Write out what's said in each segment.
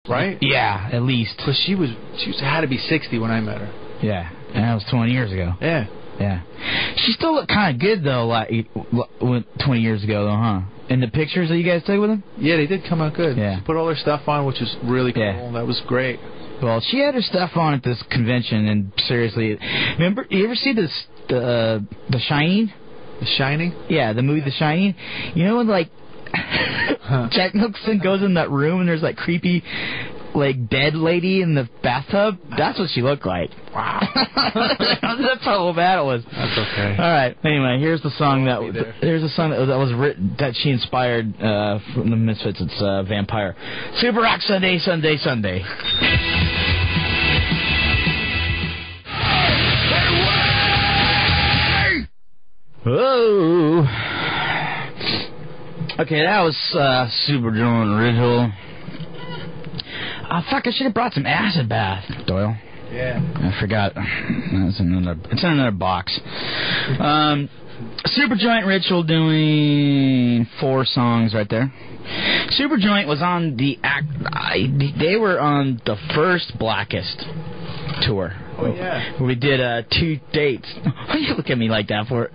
right? Yeah, at least. Because she had to be 60 when I met her. Yeah, and that was 20 years ago. Yeah. Yeah. She still looked kind of good, though, like 20 years ago, though, huh? In the pictures that you guys took with him? Yeah, they did come out good. Yeah. She put all her stuff on, which was really cool. Yeah. That was great. Well, she had her stuff on at this convention, and seriously, remember, you ever see The Shining? The Shining? Yeah, the movie The Shining. You know when, like, Jack Nicholson goes in that room and there's, like, creepy, like, dead lady in the bathtub? That's what she looked like. Wow. That's how bad it was. That's okay. All right. Anyway, here's the song that was written, that she inspired from the Misfits. It's Vampire. Super Rock Sunday, Sunday, Sunday. Whoa. Okay, that was Super Joint Ritual. Oh, fuck, I should have brought some acid bath, Doyle. Yeah. I forgot. It's in another box. Super Joint Ritual doing 4 songs right there. Super Joint was on they were on the first Blackest tour. Oh, yeah. We did 2 dates. Why you look at me like that for?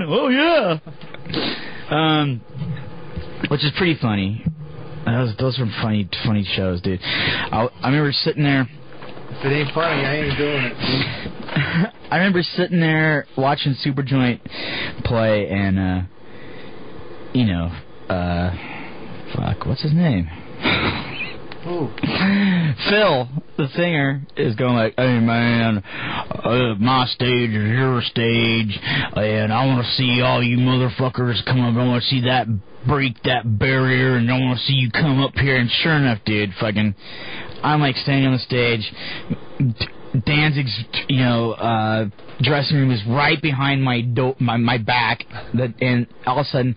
Oh, yeah. Which is pretty funny. Those were funny shows, dude. I remember sitting there. If it ain't funny, I ain't doing it. I remember sitting there watching Superjoint play, and fuck, what's his name? Ooh. Phil, the singer, is going like, "Hey man, my stage is your stage, and I want to see all you motherfuckers come up. I want to see that break that barrier, and I want to see you come up here." And sure enough, dude, fucking, I'm like standing on the stage. Danzig's, dressing room is right behind my back, and all of a sudden,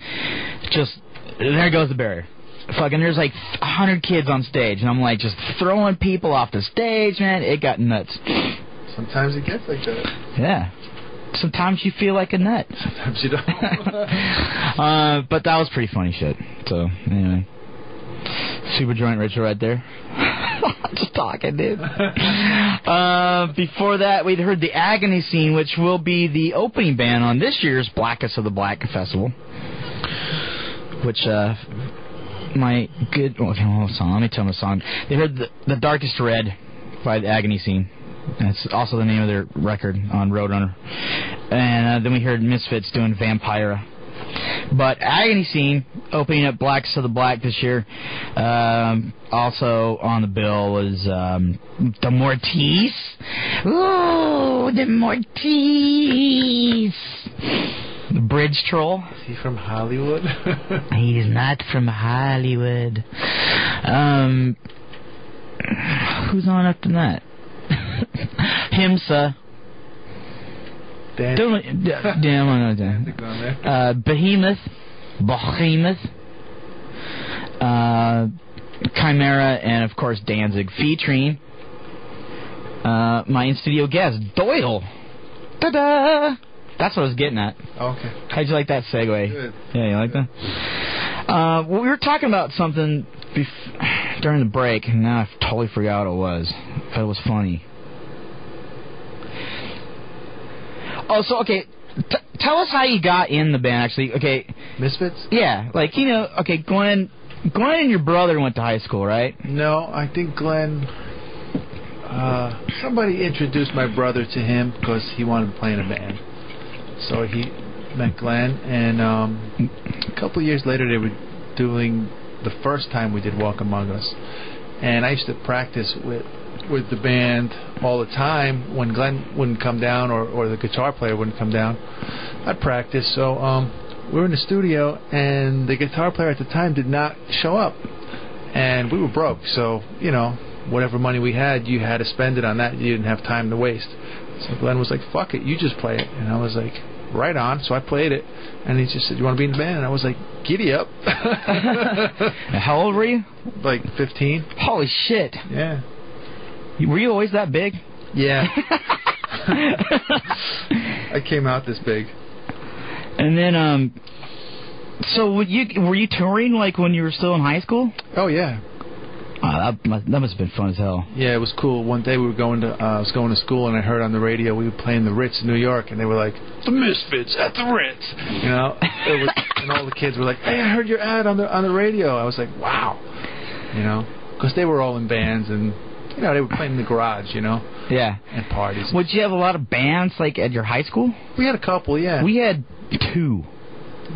just there goes the barrier. Fucking, there's like 100 kids on stage, and I'm like just throwing people off the stage, man. It got nuts. Sometimes it gets like that. Yeah. Sometimes you feel like a nut. Sometimes you don't. But that was pretty funny shit. So, anyway. Super Joint Ritual right there. I'm just talking, dude. Before that, we'd heard the Agony Scene, which will be the opening band on this year's Blackest of the Black Festival. Which, my good... Oh, song. Let me tell them the song. They heard the Darkest Red by the Agony Scene. That's also the name of their record on Roadrunner. And then we heard Misfits doing Vampira. But Agony Scene opening up Blackest of the Black this year. Also on the bill was the Mortice. Ooh, the Mortice. The Bridge Troll. Is he from Hollywood? He's not from Hollywood. Who's on up to that? Himsa. Behemoth. Chimera, and of course Danzig, featuring my in-studio guest, Doyle. Ta-da! That's what I was getting at. Okay. How'd you like that segue? Good. Yeah, you like that? Well, we were talking about something during the break, and now I totally forgot what it was. But it was funny. Oh, so, okay, tell us how you got in the band, actually. Okay. Misfits? Yeah, like, okay, Glenn and your brother went to high school, right? No, I think Glenn... somebody introduced my brother to him because he wanted to play in a band. So he met Glenn, and a couple of years later they were doing the first time we did Walk Among Us. And I used to practice with the band all the time. When Glenn wouldn't come down, or the guitar player wouldn't come down, I'd practice. So we were in the studio, and the guitar player at the time did not show up. And we were broke, so, whatever money we had, you had to spend it on that. You didn't have time to waste. So Glenn was like, fuck it, you just play it. And I was like, right on. So I played it. And he just said, you want to be in the band? And I was like, giddy up. How old were you? Like 15. Holy shit. Yeah. Were you always that big? Yeah. I came out this big. And then, so were you touring like when you were still in high school? Oh, yeah. That must have been fun as hell. Yeah, it was cool. One day we were I was going to school, and I heard on the radio we were playing the Ritz in New York, and they were like, "The Misfits at the Ritz," you know. And all the kids were like, "Hey, I heard your ad on the radio." I was like, "Wow," you know, because they were all in bands, and you know they were playing in the garage, you know. Yeah. And parties. Would you have a lot of bands like at your high school? We had a couple, yeah. We had 2.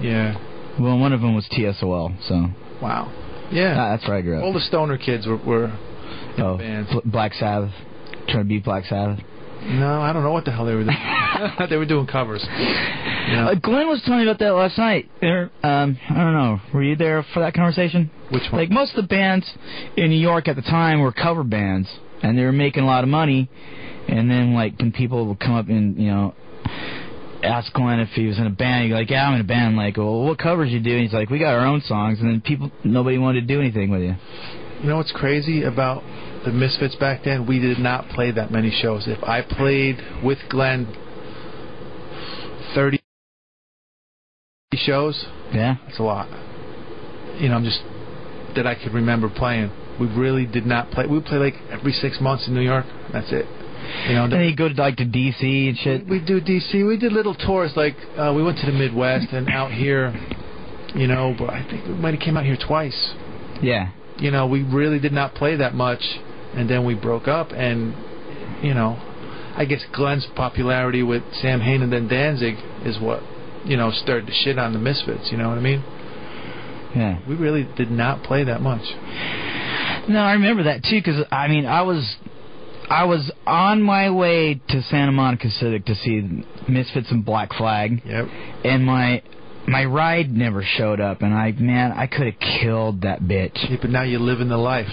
Yeah. Well, one of them was TSOL, so. Wow. Yeah. That's where I grew up. All the stoner kids were in bands. Black Sabbath. Trying to beat Black Sabbath. No, I don't know what the hell they were doing. They were doing covers. You know? Glenn was telling me about that last night. I don't know. Were you there for that conversation? Which one? Like, most of the bands in New York at the time were cover bands, and they were making a lot of money. And then, like, when people would come up and, you know, ask Glenn if he was in a band, he'd be like, "Yeah, I'm in a band." Like, "Well, what covers you do?" And he's like, "We got our own songs." And then nobody wanted to do anything with you. You know what's crazy about the Misfits back then? We did not play that many shows. If I played with Glenn 30 shows, yeah, that's a lot. You know, I'm just that I could remember playing. We really did not play. We would play like every 6 months in New York. That's it. You know, and you go to, like, to D.C. and shit. We do D.C. We did little tours. Like we went to the Midwest and out here. You know, but I think we might have came out here twice. Yeah. You know, we really did not play that much, and then we broke up. And you know, I guess Glenn's popularity with Sam Hain and then Danzig is what, you know, stirred the shit on the Misfits. You know what I mean? Yeah. We really did not play that much. No, I remember that too, because I mean, I was on my way to Santa Monica Civic to see Misfits and Black Flag. Yep. And my ride never showed up, and I could have killed that bitch. Yeah, but now you're living the life.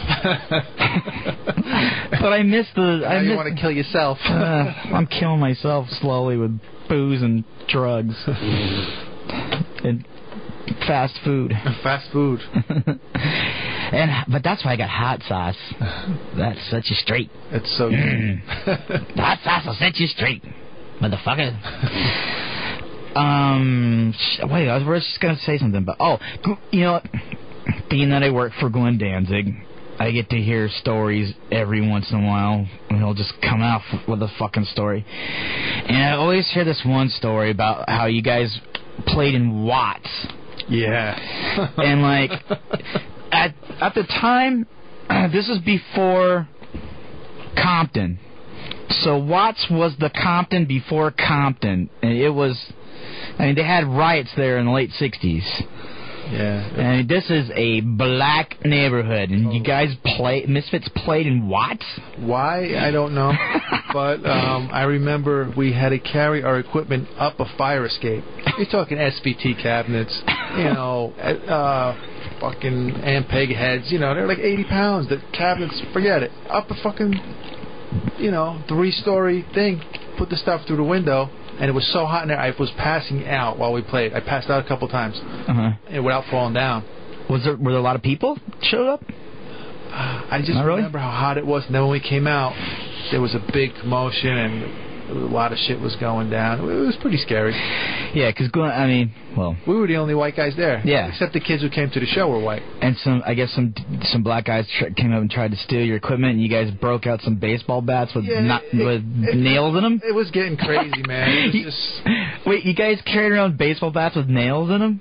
But I missed the. Now you want to kill yourself. I'm killing myself slowly with booze and drugs and fast food. Fast food. But that's why I got hot sauce. That sets you straight. It's so good. Hot sauce will set you straight, motherfucker. Wait, I was just gonna say something, but you know, being that I work for Glenn Danzig, I get to hear stories every once in a while, and he'll just come out with a fucking story. And I always hear this one story about how you guys played in Watts. Yeah. And like at the time, this is before Compton. So Watts was the Compton before Compton, and it was. I mean, they had riots there in the late 60s. Yeah. And this is a black neighborhood, and you guys Misfits played in Watts? Why? I don't know. But I remember we had to carry our equipment up a fire escape. You're talking SVT cabinets, you know, fucking Ampeg heads, you know, they're like 80 pounds. The cabinets, forget it. Up a fucking, you know, 3-story thing, put the stuff through the window. And it was so hot in there, I was passing out while we played. I passed out a couple times, and without falling down. Were there a lot of people showed up? I just remember how hot it was. And then when we came out, there was a big commotion, and a lot of shit was going down. It was pretty scary. Yeah, because we were the only white guys there. Yeah, except the kids who came to the show were white. And some black guys came up and tried to steal your equipment, and you guys broke out some baseball bats with nails in them. It was getting crazy, man. It was just... Wait, you guys carried around baseball bats with nails in them?